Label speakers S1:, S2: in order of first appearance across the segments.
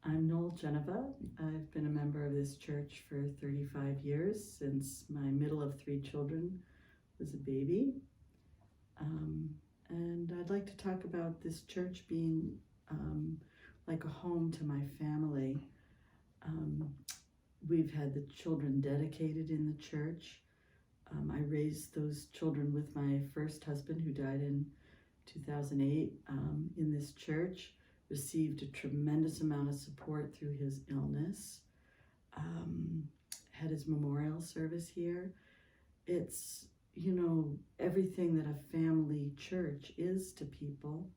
S1: I'm Noel Genova. I've been a member of this church for 35 years, since my middle of 3 children was a baby. And I'd like to talk about this church being like a home to my family. We've had the children dedicated in the church. I raised those children with my first husband, who died in 2008, in this church. Received a tremendous amount of support through his illness. Had his memorial service here. It's, everything that a family church is to people.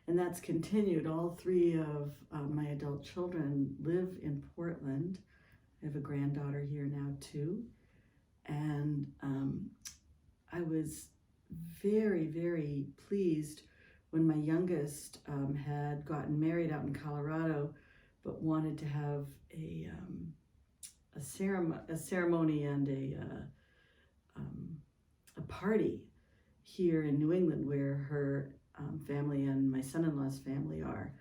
S1: And that's continued. All 3 of my adult children live in Portland. I have a granddaughter here now too. And I was very, very pleased when my youngest had gotten married out in Colorado, but wanted to have a ceremony and a party here in New England, where her family and my son-in-law's family are.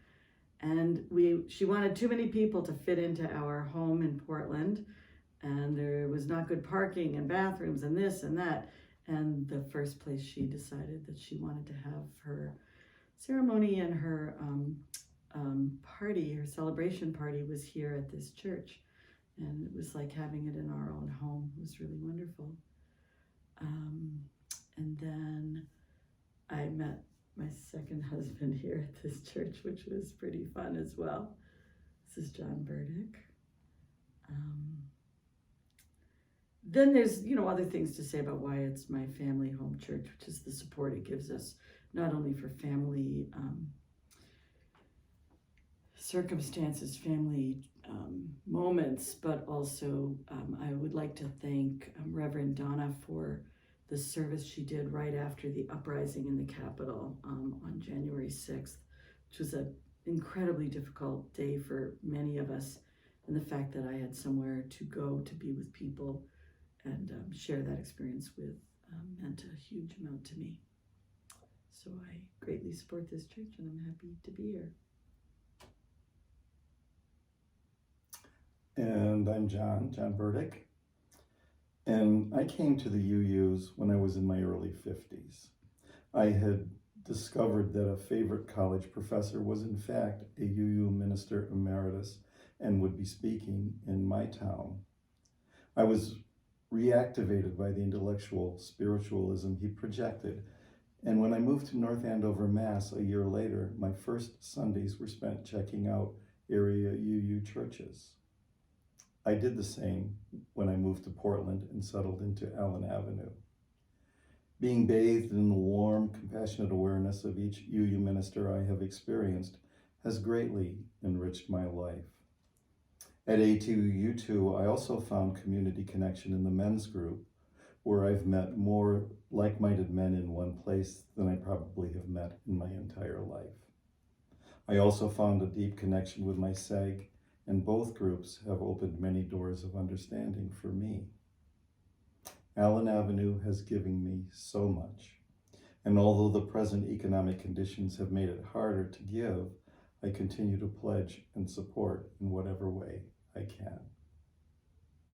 S1: And she wanted too many people to fit into our home in Portland, and there was not good parking and bathrooms and this and that. And the first place she decided that she wanted to have her ceremony and her party, her celebration party, was here at this church. And it was like having it in our own home. It was really wonderful. And then I met my second husband here at this church, which was pretty fun as well. This is John Burdick. Then there's, other things to say about why it's my family home church, which is the support it gives us, not only for family circumstances, family moments, but also I would like to thank Reverend Donna for the service she did right after the uprising in the Capitol on January 6th, which was an incredibly difficult day for many of us. And the fact that I had somewhere to go to be with people and share that experience with meant a huge amount to me. So I greatly support this church, and I'm happy to be here.
S2: And I'm John Burdick. And I came to the UUs when I was in my early 50s. I had discovered that a favorite college professor was in fact a UU minister emeritus and would be speaking in my town. I was reactivated by the intellectual spiritualism he projected. And when I moved to North Andover, Mass, a year later, my first Sundays were spent checking out area UU churches. I did the same when I moved to Portland and settled into Allen Avenue. Being bathed in the warm, compassionate awareness of each UU minister I have experienced has greatly enriched my life. At A2U2, I also found community connection in the men's group, where I've met more like-minded men in one place than I probably have met in my entire life. I also found a deep connection with my SEG, and both groups have opened many doors of understanding for me. Allen Avenue has given me so much, and although the present economic conditions have made it harder to give, I continue to pledge and support in whatever way I can.